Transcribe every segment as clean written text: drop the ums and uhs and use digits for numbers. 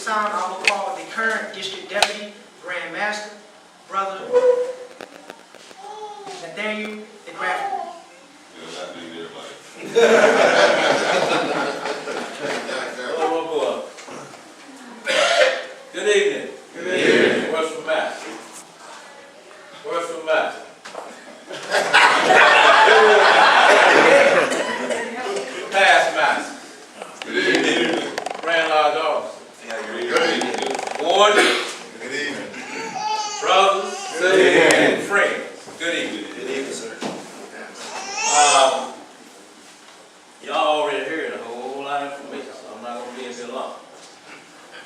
time, I will call the current District Deputy Grand Master, Brother Nathaniel the Graphic. Good evening. Good evening. Words from Master. Words from Master. Past Master. Good evening. Grand Lodge Officer. Good evening. Ward. Good evening. Brothers, sisters, and friends. Good evening. Good evening, sir. Y'all already heard a whole lot of information, so I'm not going to be in here long.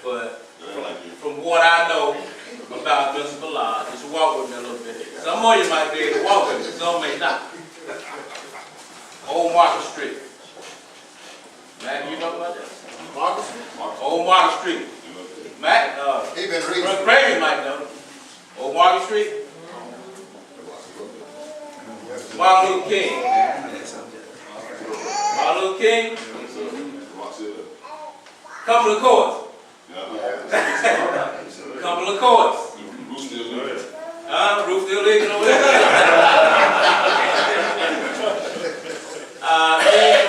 But from what I know about Invincible, just walk with me a little bit. Some of you might be able to walk with me, some may not. Old Market Street. Matt, you know about that? Market Street? Old Market Street. Matt, Brother Craven might know. Old Market Street. Martin Luther King. Martin Luther King. Cumberland Courts. Cumberland Courts. Roof still leaking. Roof still leaking over there.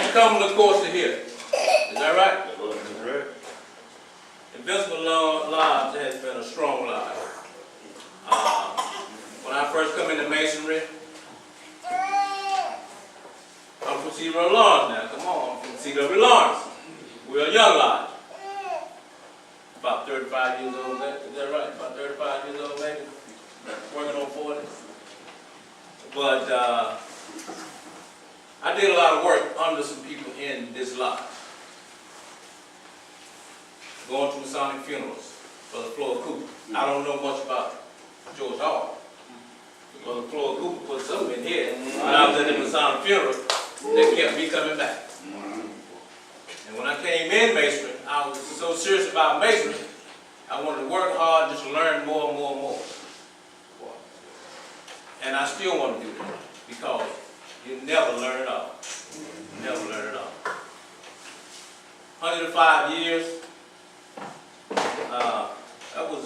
From Cumberland Courts to here. Is that right? That's right. Invincible Lodge has been a strong lodge. When I first come into masonry, I'm from C.W. Lawrence now. Come on, I'm from C.W. Lawrence. We're a young lodge. About 35 years old, is that right? About 35 years old, maybe? Working on 40. But I did a lot of work under some people in this lodge. Going through Masonic funerals for the Floyd Cooper. I don't know much about George Hall. But the Floyd Cooper put something in here. When I was at the Masonic funeral, that kept me coming back. And when I came in masonry, I was so serious about masonry, I wanted to work hard just to learn more and more and more. And I still want to do that because you never learn it all. You never learn it all. 105 years, that was,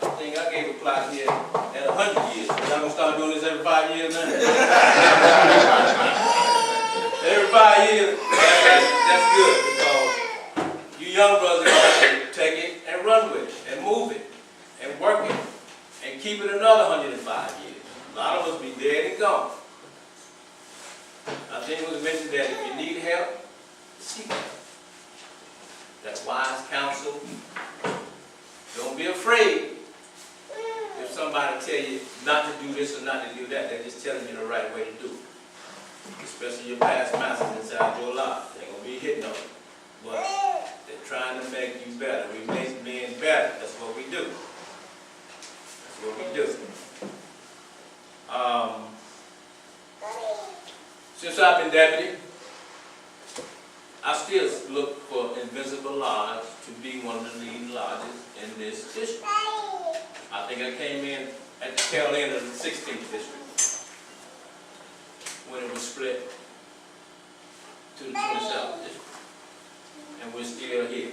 I think I gave a plaque here at 100 years. Y'all gonna start doing this every 5 years now? Every 5 years, that's good because you young brothers have to take it and run with it and move it and work it and keep it another 105 years. A lot of us be dead and gone. I think it was mentioned that if you need help, seek help. That's wise counsel. Don't be afraid if somebody tell you not to do this or not to do that. They're just telling you the right way to do it. Especially your past masters inside your life. They're going to be hitting on you. But they're trying to make you better. We make men better. That's what we do. That's what we do. Since I've been deputy, I still look for Invincible Lodge to be one of the leading lodges in this district. I think I came in at the tail end of the 16th district when it was split to the 27th district. And we're still here.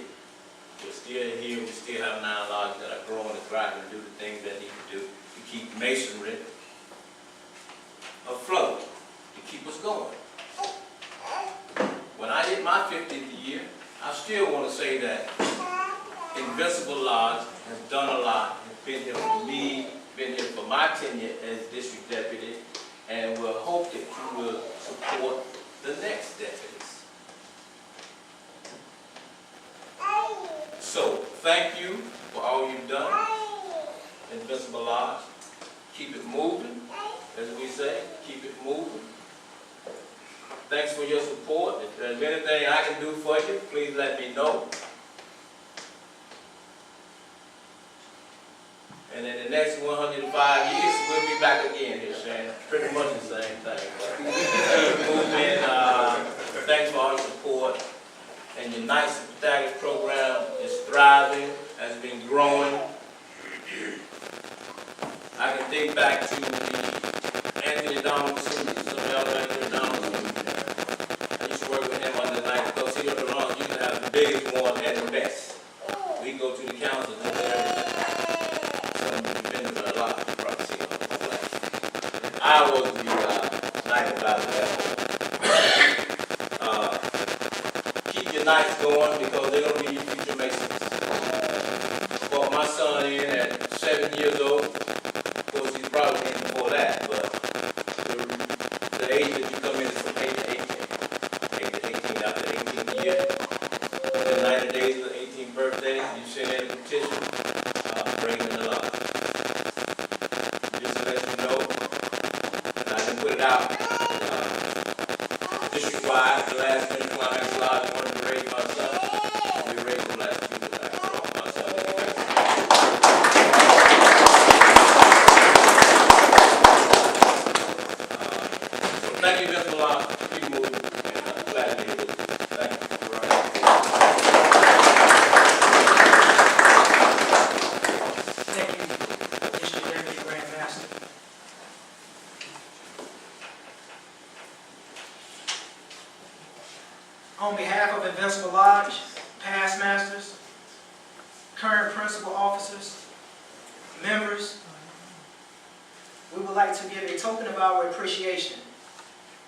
We're still here. We still have 9 lodges that are growing and thriving and do the things they need to do to keep masonry afloat, to keep us going. When I hit my 50th year, I still want to say that Invincible Lodge has done a lot, has been here for me, been here for my tenure as district deputy, and we'll hope that you will support the next deputies. So, thank you for all you've done, Invincible Lodge. Keep it moving, as we say, keep it moving. Thanks for your support. If there's anything I can do for you, please let me know. And in the next 105 years, we'll be back again here, Shannon. Pretty much the same thing. Movement, thanks for all your support. And your Knights of Pythagoras program is thriving, has been growing. I can think back to the Anthony Donaldson, some of y'all know Anthony Donaldson. I used to work with him on the night because he used to have the biggest one and the best. about that. Keep your nights going because they're going to be your future Masons. Brought my son in at 7 years old. Of course, he's probably in before that, but the age that you come in is from 8 to 18. 8 to 18, after the 18th year. Within 90 days of the 18th birthday, you send in a petition, bring him in the lodge. Just to let you know, and I can put it out district-wide, the last climax lodge I wanted to raise my son. We raised him last Tuesday night. So my son is so thank you, Mr. Lodge. Keep moving, and glad to be here with you. Thank you. Thank you, District Deputy Grand Master. On behalf of Invincible Lodge, past masters, current principal officers, members, we would like to give a token of our appreciation.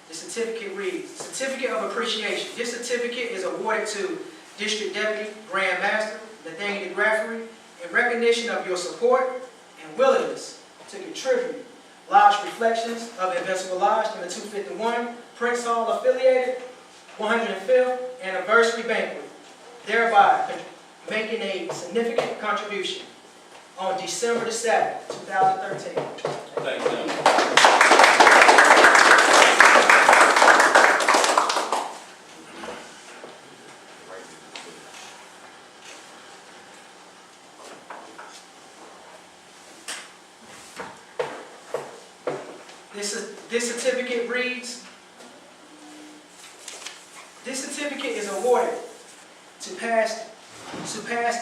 The certificate reads, Certificate of Appreciation. This certificate is awarded to District Deputy Grand Master Nathaniel DeGraffery in recognition of your support and willingness to contribute Lodge Reflections of Invincible Lodge number 251, Prince Hall affiliated 105th anniversary banquet, thereby making a significant contribution on December the 7th, 2013. Thank you. This certificate reads, this certificate is awarded to past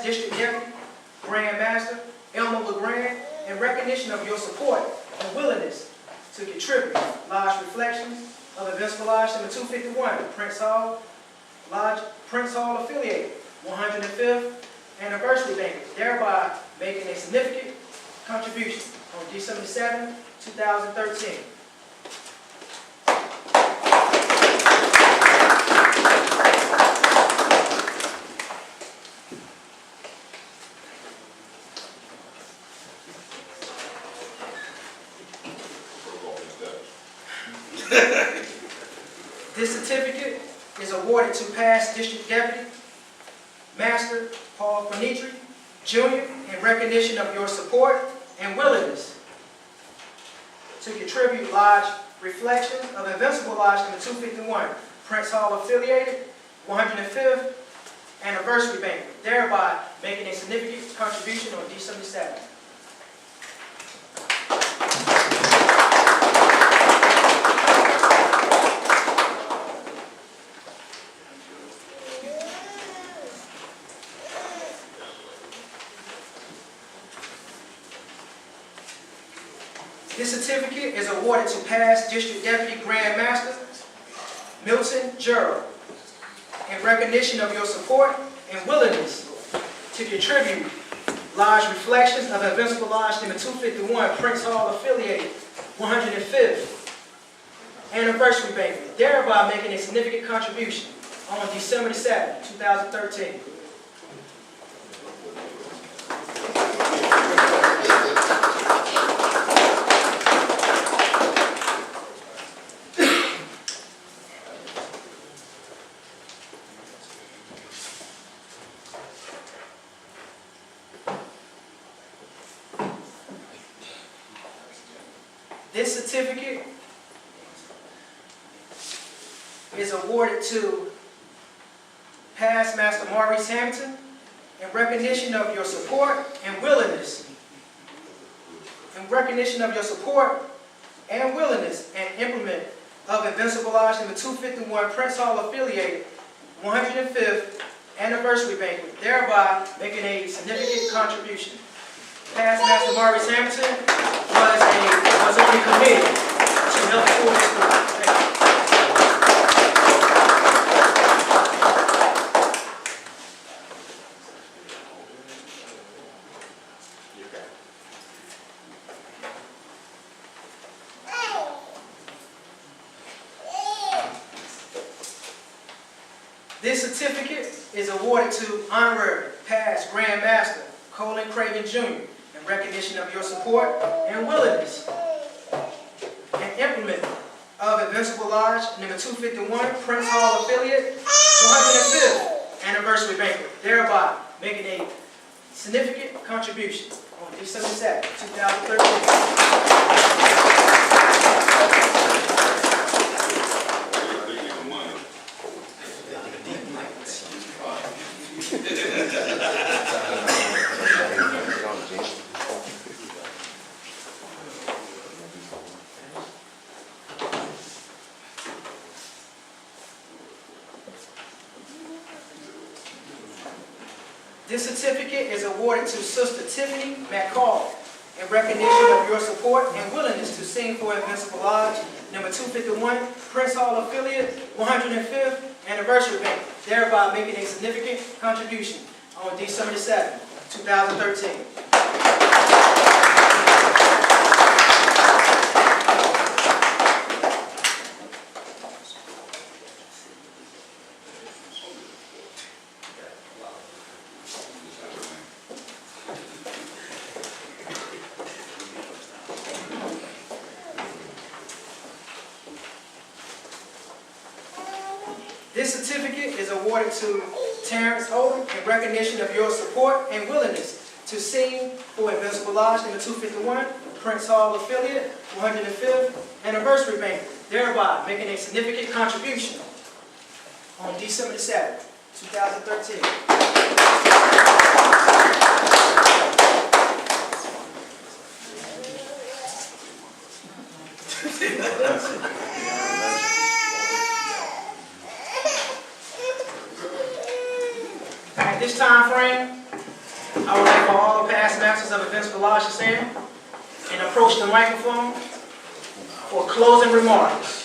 District Deputy Grand Master Elmer LeGrand in recognition of your support and willingness to contribute Lodge Reflections of Invincible Lodge number 251, Prince Hall affiliated 105th anniversary banquet, thereby making a significant contribution on December 7, 2013. This certificate is awarded to past District Deputy Master Paul Finitri, Jr. in recognition of your support and willingness to contribute Lodge Reflections of Invincible Lodge number 251, Prince Hall affiliated 105th anniversary banquet, thereby making a significant contribution on December 7th. This certificate is awarded to past District Deputy Grand Master Milton Gerald in recognition of your support and willingness to contribute Lodge Reflections of Invincible Lodge number 251, Prince Hall affiliated 105th anniversary banquet, thereby making a significant contribution on December 7, 2013. This certificate is awarded to past Master Maurice Hampton in recognition of your support and willingness. And implement of Invincible Lodge number 251, Prince Hall affiliated 105th anniversary banquet, thereby making a significant contribution. Past Master Maurice Hampton was on the committee to help forward this group. Thank you. This certificate is awarded to Honorary Past Grand Master Colin Craven Jr. in recognition of your support and willingness and implement of Invincible Lodge number 251, Prince Hall Affiliate, 105th Anniversary Banquet, thereby making a significant contribution on December 2nd, 2013. This certificate is awarded to Sister Tiffany McCall in recognition of your support and willingness to sing for Invincible Lodge number 251, Prince Hall Affiliate, 105th Anniversary Banquet, thereby making a significant contribution on December 7, 2013. This certificate is awarded to Terrence Odom in recognition of your support and willingness to sing for Invincible Lodge number 251, Prince Hall Affiliate, 105th Anniversary Banquet, thereby making a significant contribution on December 7, 2013. At this time frame, I would like for all the past masters of Invincible Lodge to stand and approach the microphone for closing remarks.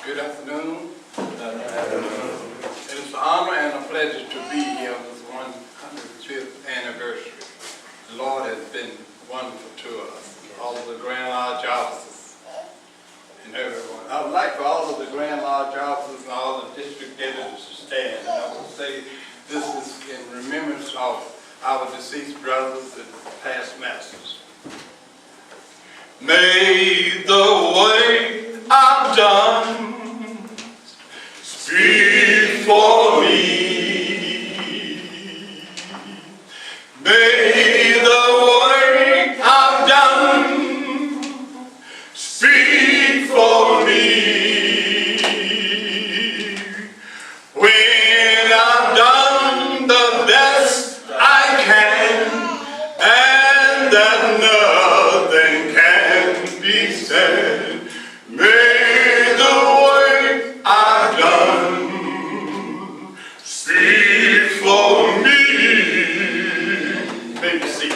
Good afternoon. It is an honor and a pleasure to be here on this 105th anniversary. The Lord has been wonderful to us, all of the Grand Lodge officers and everyone. I would like for all of the Grand Lodge officers and all the district editors to stand. And I would say this is in remembrance of our deceased brothers and past masters. May the way I've done speak for me. May the way I've done speak for me. When I've done the best I can, and that nothing can be said, may the way I've done speak for me. Maybe see.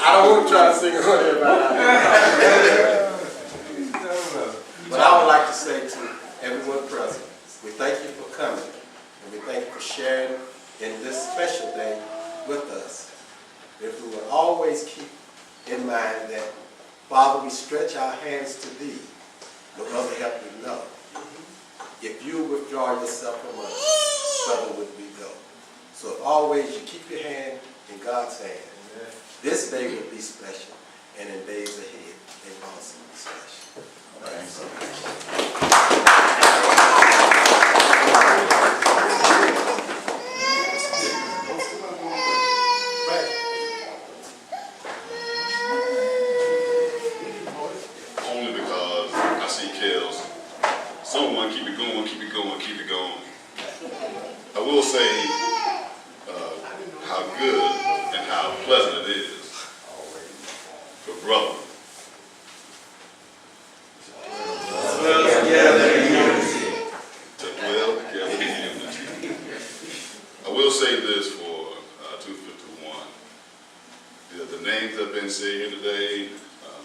I don't want to try to sing a hood about it. But I would like to say to everyone present, we thank you for coming, and we thank you for sharing in this special day with us. If we will always keep in mind that, Father, we stretch our hands to thee, but other help we know. If you withdraw yourself from us, further would we go. So if always you keep your hand in God's hand, this day will be special, and in days ahead, they will also be special. Thank you so much. going, keep it going, keep it going. I will say how good and how pleasant it is for brother to dwell together in unity. I will say this for 251. The names that have been said here today,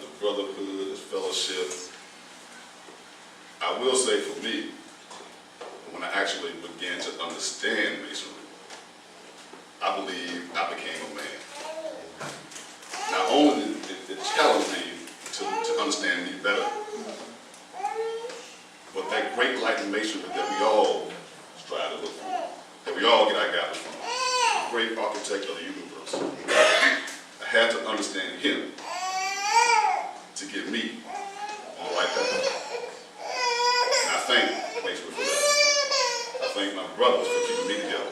the brotherhood, the fellowship. I will say for me, when I actually began to understand masonry, I believe I became a man. Not only did it challenge me to understand me better, but that great light in masonry that we all strive to look for, that we all get our guidance from, the great architect of the universe. I had to understand him to get me on the right path. And I thank masonry for that. I thank my brothers for keeping me together.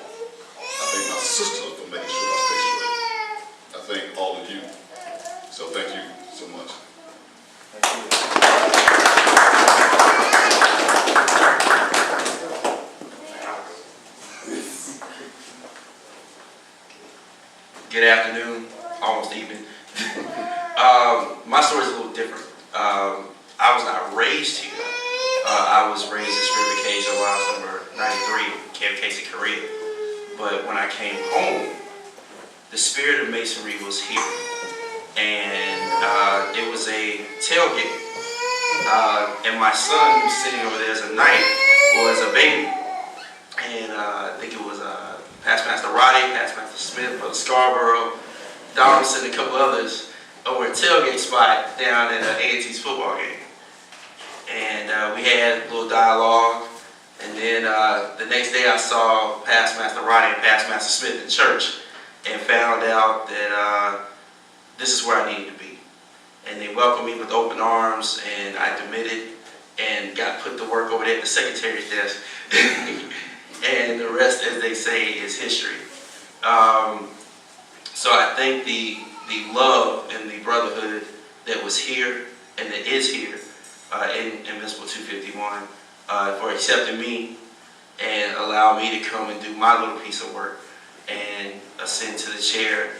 I thank my sisters for making sure I stay straight. I thank all of you. So thank you so much. Good afternoon, almost evening. My story is a little different. I was not raised here. I was raised in River Cage, Alliance number 93, Camp Casey, Korea. But when I came home, the spirit of masonry was here. And it was a tailgate. And my son, who's sitting over there as a knight, was a baby. And I think it was Past Master Roddy, Past Master Smith, Brother Scarborough, Donaldson, and a couple others over a tailgate spot down at A&T's football game. And we had a little dialogue. And then the next day I saw Past Master Roddy and Past Master Smith in church and found out that this is where I needed to be. And they welcomed me with open arms, and I admitted and got put to work over there at the secretary's desk. And the rest, as they say, is history. So I think the love and the brotherhood that was here and that is here in Invincible 251 for accepting me and allow me to come and do my little piece of work and ascend to the chair,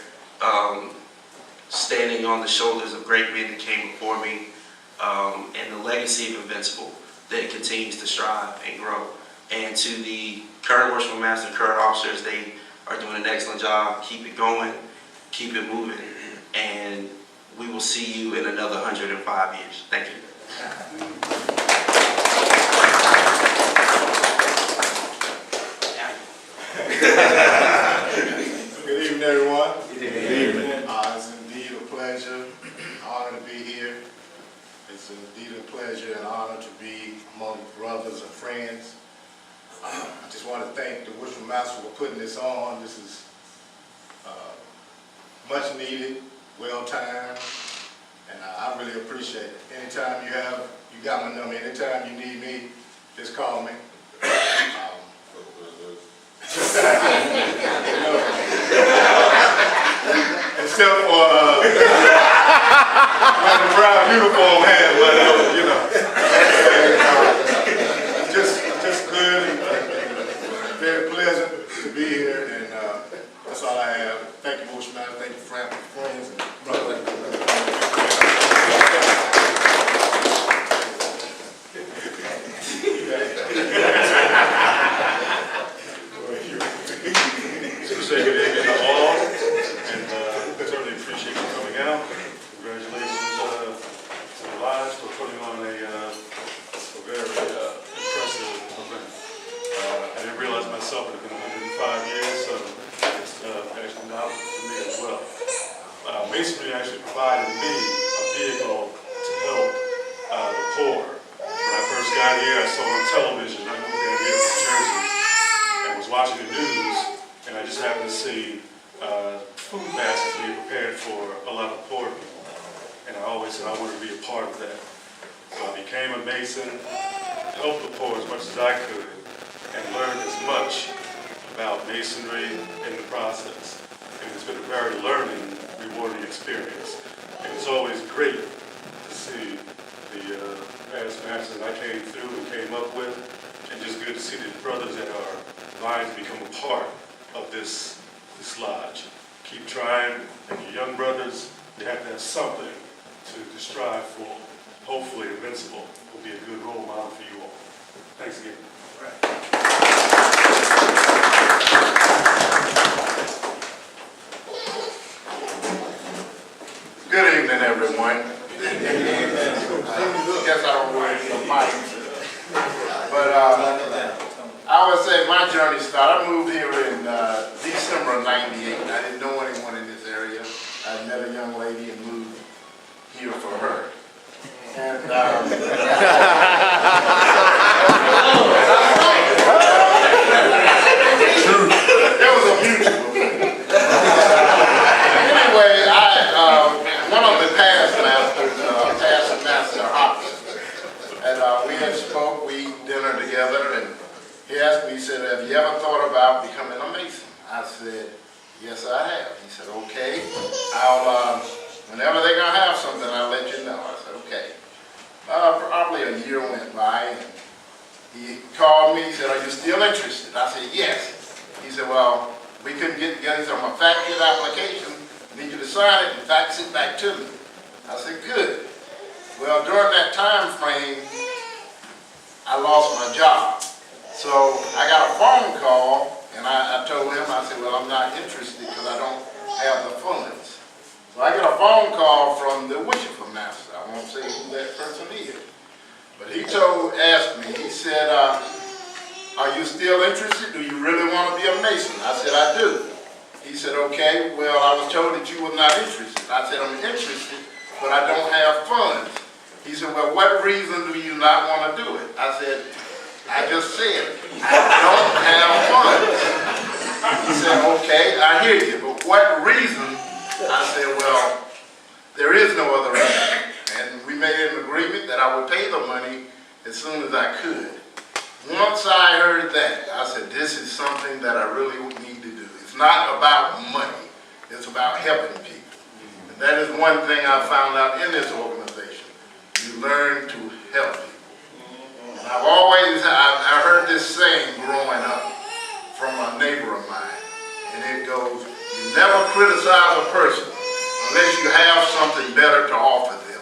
standing on the shoulders of great men that came before me, and the legacy of Invincible that continues to strive and grow. And to the current worshipful master and current officers, they are doing an excellent job. Keep it going, keep it moving, and we will see you in another 105 years. Thank you. Good evening, everyone. Good evening. It's indeed a pleasure, an honor to be here. It's indeed a pleasure and honor to be among brothers and friends. I just want to thank the worship master for putting this on. This is much needed, well timed, and I really appreciate it. Anytime you got my number. Anytime you need me, just call me. Except for when the brown uniform had, but you know, just good and very pleasant to be here, and that's all I have. Thank you, Bushman. Thank you, friends and brothers. Say good evening to all, and certainly appreciate you coming out. Congratulations to the Lodge for putting on a very impressive event. I didn't realize myself it had been 105 years, so it's actually novel for me as well. Masonry actually provided me a vehicle to help the poor. When I first got here, I saw on television. I moved down here from Jersey and was watching the news. And I just happened to see food baskets being prepared for a lot of poor people. And I always said I wanted to be a part of that. So I became a Mason, helped the poor as much as I could, and learned as much about Masonry in the process. And it's been a very learning, rewarding experience. And it's always great to see the past masters I came through and came up with, and vying to become a part of this lodge. Keep trying, and your young brothers, you have to have something to strive for. Hopefully, Invincible will be a good role model for you all. Thanks again. Good evening, everyone. Guess I don't want the mic. But I would say my journey started. I moved here in December of '98. I didn't know anyone in this area. I met a young lady and moved here for her. And it was a mutual thing. Anyway, one of the past master Hopkins, and we had spoke, we eat dinner together, and he asked me, he said, have you ever thought about becoming a Mason? I said, yes, I have. He said, okay, whenever they're going to have something, I'll let you know. I said, okay. Probably a year went by, and he called me, he said, are you still interested? I said, yes. He said, well, we couldn't get together, so I'm going to fax you the application, I need you to sign it and fax it back to me. I said, good. Well, during that time frame, I lost my job. So I got a phone call, and I told him, I said, well, I'm not interested because I don't have the funds. So I get a phone call from the worshiper master. I won't say who that person is. But he asked me, he said, are you still interested? Do you really want to be a Mason? I said, I do. He said, okay, well, I was told that you were not interested. I said, I'm interested, but I don't have funds. He said, well, what reason do you not want to do it? I said, I just said, I don't have funds. He said, okay, I hear you, but what reason? I said, well, there is no other reason. And we made an agreement that I would pay the money as soon as I could. Once I heard that, I said, this is something that I really need to do. It's not about money. It's about helping people. And that is one thing I found out in this organization. You learn to help people. And I heard this saying growing up from a neighbor of mine. And it goes, you never criticize a person unless you have something better to offer them.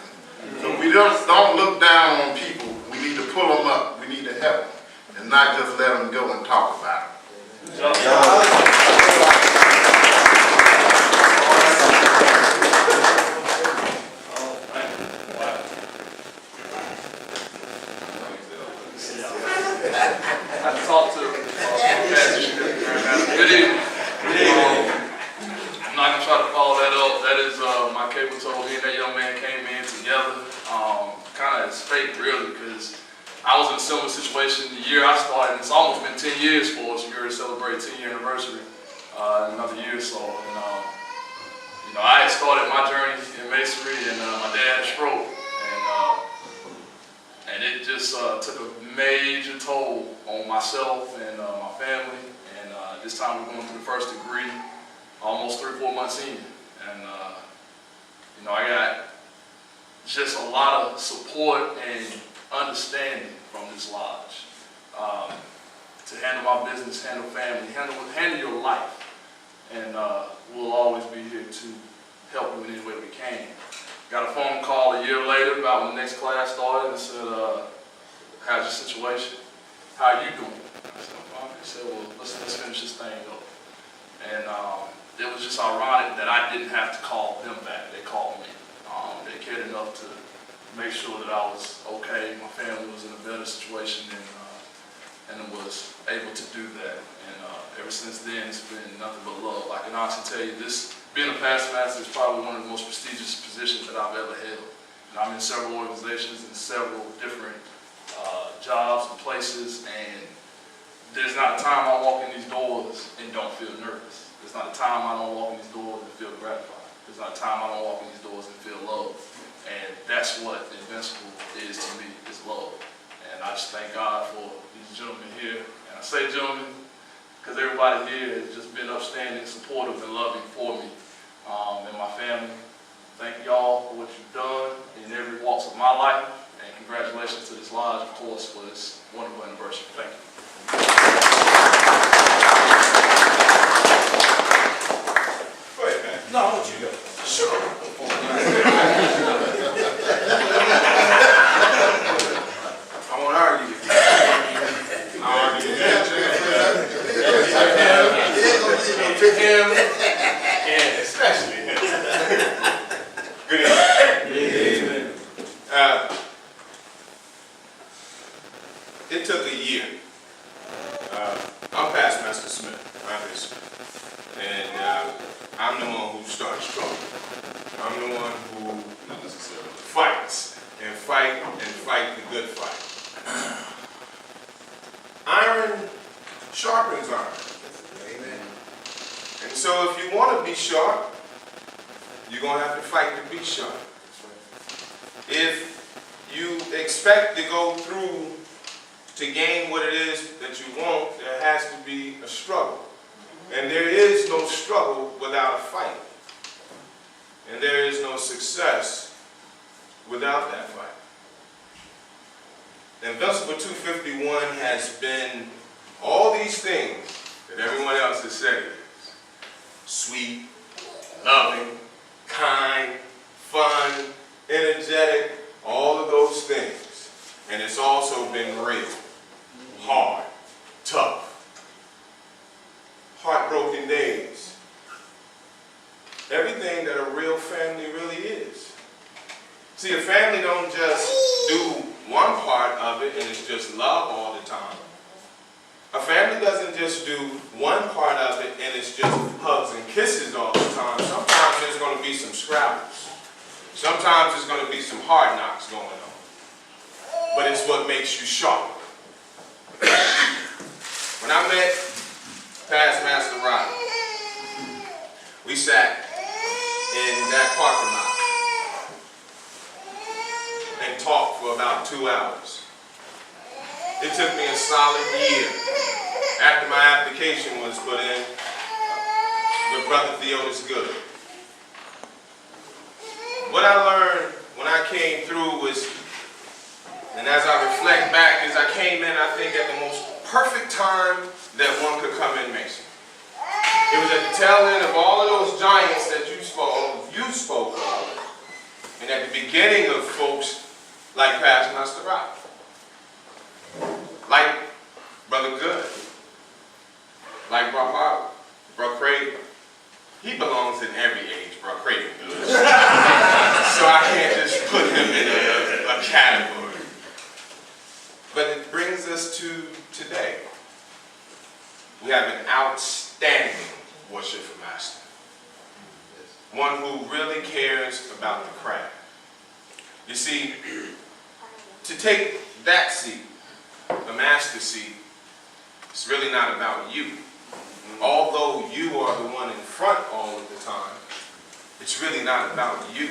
So we don't look down on people. We need to pull them up. We need to help them. And not just let them go and talk about it. I talked to good evening. I'm not gonna try to follow that up. That is my cable told me and that young man came in together. Kind of as fate really, because I was in a similar situation the year I started. It's almost been 10 years for us. We're going to celebrate 10-year anniversary in another year or so. And I had started my journey in masonry, and my dad had a stroke, and it just took a major toll on myself and my family. And this time we're going through the first degree, almost 3-4 months in, and I got just a lot of support and understanding from this lodge to handle my business, handle family, handle your life, and we'll always be here to help you in any way we can. Got a phone call a year later about when the next class started and said, how's your situation? How are you doing? I said, I'm fine. He said, well, let's finish this thing up. And it was just ironic that I didn't have to call them back. They called me. They cared enough to make sure that I was okay. My family was in a better situation and was able to do that. And ever since then, it's been nothing but love. I can honestly tell you this, being a past master is probably one of the most prestigious positions that I've ever held. And I'm in several organizations and several different jobs and places, and there's not a time I walk in these doors and don't feel nervous. There's not a time I don't walk in these doors and feel gratified. There's not a time I don't walk in these doors and feel love. And that's what Invincible is to me, is love. And I just thank God for these gentlemen here. And I say gentlemen because everybody here has just been upstanding, supportive, and loving for me and my family. Thank y'all for what you've done in every walks of my life. And congratulations to this lodge, of course, for this wonderful anniversary. Thank you. like to be sharp. If you expect to go through to gain what it is that you want, there has to be a struggle. And there is no struggle without a fight. And there is no success without that fight. Invincible 251 has been all these things that everyone else has said it is. Sweet, loving, kind, fun, energetic, all of those things. And it's also been real, hard, tough, heartbroken days. Everything that a real family really is. See, a family don't just do one part of it and it's just love all the time. A family doesn't just do one part of it and it's just hugs and kisses all the time. Sometimes there's going to be some scrapples. Sometimes there's going to be some hard knocks going on. But it's what makes you sharp. When I met past Master Rodney, we sat in that parking lot and talked for about 2 hours. It took me a solid year after my application was put in with Brother Theotis Good. What I learned when I came through was, and as I reflect back, is I came in, I think, at the most perfect time that one could come in Mason. It was at the tail end of all of those giants that you spoke of, and at the beginning of folks like Pastor Master Rock, like Brother Good, like Bro Harvey, Bro Craven. He belongs in every age, Bro Craven does. So I can't just put him in a category. But it brings us to today. We have an outstanding worship master. One who really cares about the craft. You see, to take that seat, the master seat, it's really not about you. Although you are the one in front all of the time, it's really not about you.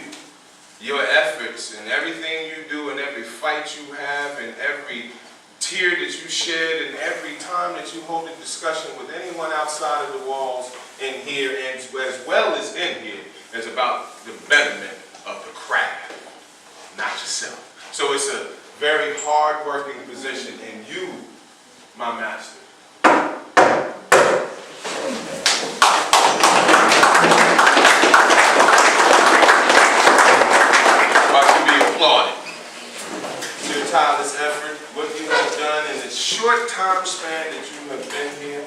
Your efforts and everything you do and every fight you have and every tear that you shed and every time that you hold a discussion with anyone outside of the walls in here and as well as in here is about the betterment of the craft, not yourself. So it's a very hard-working position, and you, my master, are to be applauded. Your tireless effort, what you have done in the short time span that you have been here,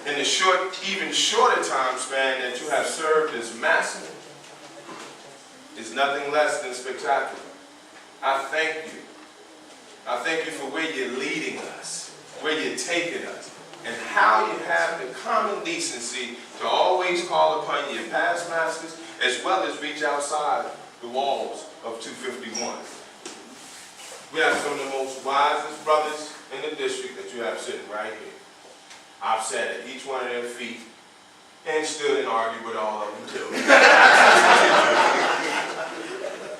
in the even shorter time span that you have served as master, is nothing less than spectacular. I thank you. I thank you for where you're leading us, where you're taking us, and how you have the common decency to always call upon your past masters as well as reach outside the walls of 251. We have some of the most wisest brothers in the district that you have sitting right here. I've sat at each one of their feet and stood and argued with all of them too.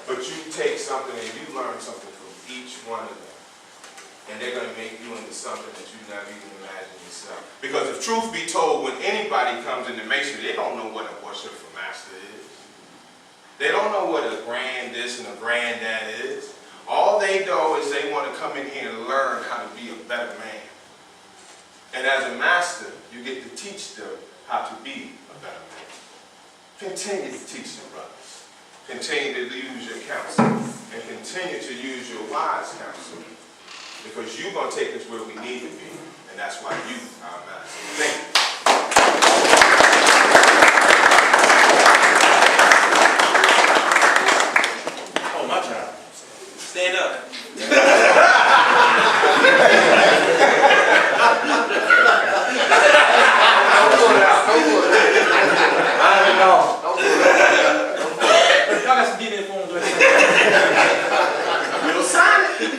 But you take something and you learn something from each one of them. And they're going to make you into something that you never even imagined yourself. Because if truth be told, when anybody comes into Masonry, they don't know what a worshipful master is. They don't know what a grand this and a granddad is. All they know is they want to come in here and learn how to be a better man. And as a master, you get to teach them how to be a better man. Continue to teach them, brothers. Continue to use your counsel. And continue to use your wise counsel. Because you're going to take us where we need to be. And that's why you are a master. Thank you. Oh, my turn. Stand up. Y'all got some DNA forms right here. We'll sign it.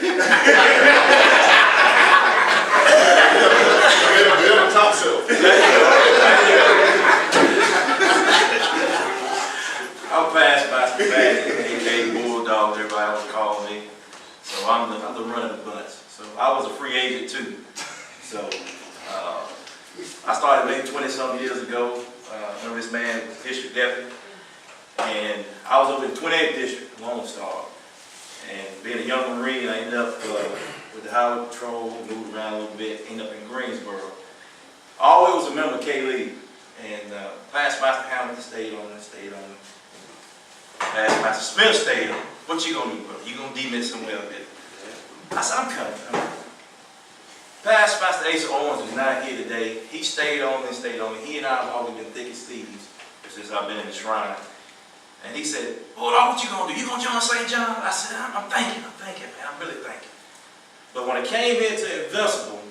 We're on the top shelf. Fat, aka Bulldog, everybody else call me. So I'm the running the bunch. So I was a free agent too. So I started maybe 20-something years ago. I remember this man was district deputy, and I was over in the 28th district, Lone Star. And being a young Marine, I ended up with the Highway Patrol, moved around a little bit, ended up in Greensboro. I always was a member of K-League, and Past Master Hamilton stayed on. Past Master Smith stayed on. What you gonna do, bro? You gonna demit somewhere up there? I said, I'm coming. Past Master Asa Owens is not here today. He stayed on and stayed on. He and I have always been thick as thieves since I've been in the shrine. And he said, Bulldog, what you gonna do? You gonna join St. John? I said, I'm thinking, man. I'm really thinking. But when I came into Invincible,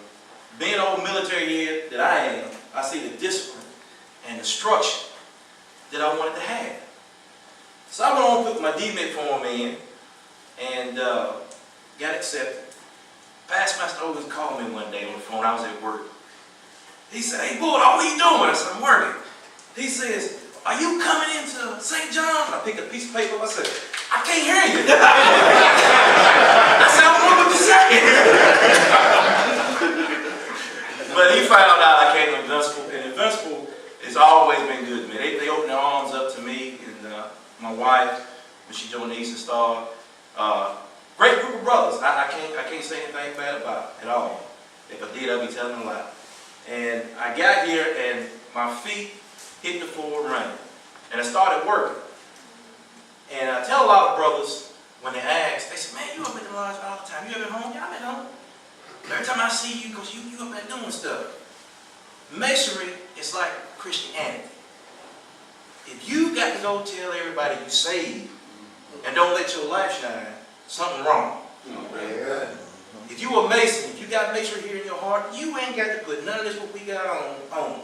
being an old military year that I am, I see the discipline and the structure that I wanted to have. So I went on and put my demit form in and got accepted. Past Master Owens called me one day on the phone. I was at work. He said, hey, Bulldog, what are you doing? I said, I'm working. He says, are you coming into St. John's? I picked a piece of paper. I said, I can't hear you. I said, I don't know what you're saying. But he found out I came to Invincible, and Invincible has always been good to me. They opened their arms up to me, and my wife, when she joined the Eastern Star. Great group of brothers. I can't say anything bad about it at all. If I did, I'd be telling a lie. And I got here, and my feet hit the floor running. And I started working. And I tell a lot of brothers, when they ask, they say, man, you up at the lodge all the time. You ever at home? Yeah, I'm at home. Every time I see you, because you up there doing stuff. Masonry is like Christianity. If you got to go tell everybody you saved and don't let your life shine, something wrong. If you a Mason, if you got Masonry here in your heart, you ain't got to put none of this what we got on.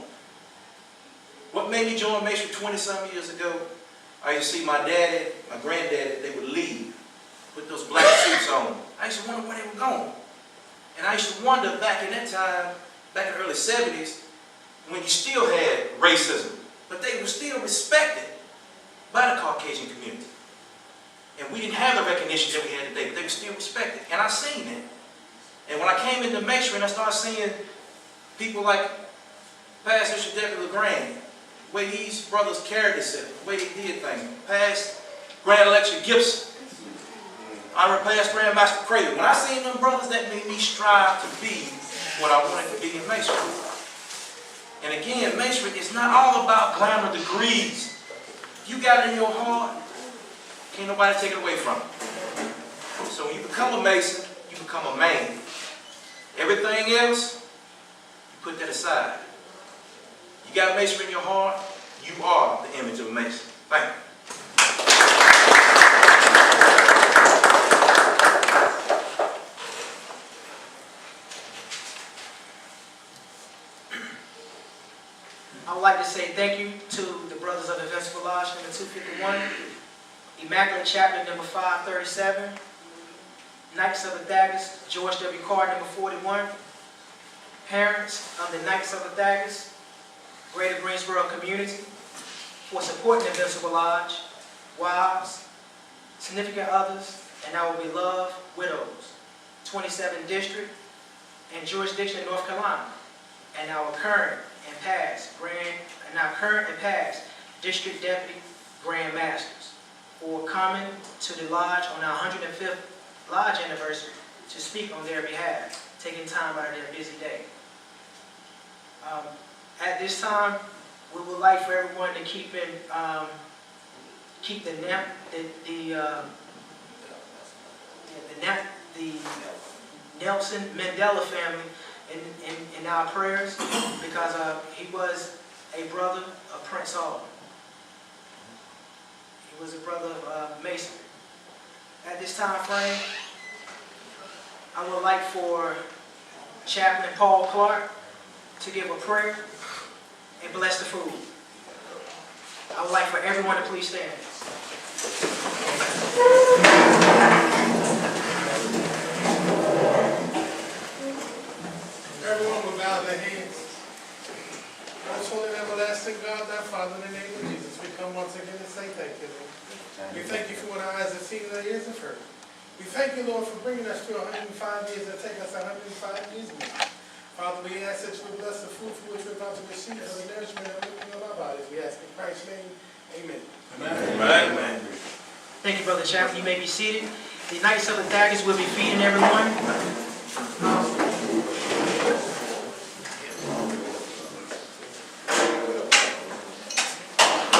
What made me join Masonry 20-some years ago, I used to see my daddy, my granddaddy, they would leave, put those black suits on. I used to wonder where they were going. And I used to wonder back in that time, back in the early 70s, when you still had racism, but they were still respected by the Caucasian community. And we didn't have the recognition that we had today, but they were still respected. And I seen that. And when I came into Masonry and I started seeing people like Pastor Deputy LeGrand, the way these brothers carried themselves, the way they did things. Past Grand Lecture Gibson, Honorable Past Grand Master Craven. When I seen them brothers, that made me strive to be what I wanted to be in Masonry. And again, Masonry is not all about glamour degrees. If you got it in your heart, can't nobody take it away from you. So when you become a Mason, you become a man. Everything else, you put that aside. You got Masonry in your heart, you are the image of a Mason. Thank you. I would like to say thank you to the brothers of Invincible Lodge number 251, Immaculate Chapter number 537, Knights of the Daggers, George W. Carr number 41, parents of the Knights of the Daggers, Greater Greensboro community, for supporting Invincible Lodge, wives, significant others, and our beloved widows, 27th District and jurisdiction in North Carolina, and our current and past District Deputy Grand Masters for coming to the Lodge on our 105th Lodge anniversary to speak on their behalf, taking time out of their busy day. At this time, we would like for everyone to keep the Nelson Mandela family in our prayers, because he was a brother of Prince Hall. He was a brother of Masonry. At this time frame, I would like for Chaplain Paul Clark to give a prayer and bless the food. I would like for everyone to please stand. Everyone will bow their heads. Most holy and everlasting God, our Father, in the name of Jesus, we come once again to say thank you, Lord. We thank you for what our eyes have seen and our ears have heard. We thank you, Lord, for bringing us to 105 years and take us 105 years more. Father, we ask that you would bless the food for which we're about to receive for the nourishment and lifting of our bodies. We ask in Christ's name, amen. Amen. Thank you, Brother Chaplain. You may be seated. The Knights of the Daggers will be feeding everyone.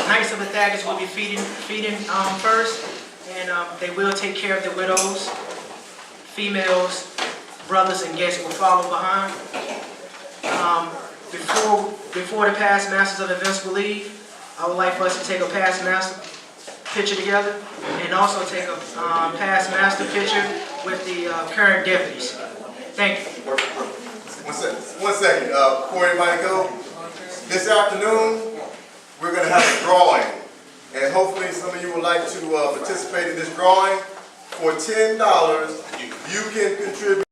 Knights of the Daggers will be feeding first, and they will take care of the widows, females, brothers, and guests will follow behind. Before the past masters of Invincible leave, I would like for us to take a past master picture together, and also take a past master picture with the current deputies. Thank you. One second. Before everybody go, this afternoon we're going to have a drawing, and hopefully some of you would like to participate in this drawing. For $10, you can contribute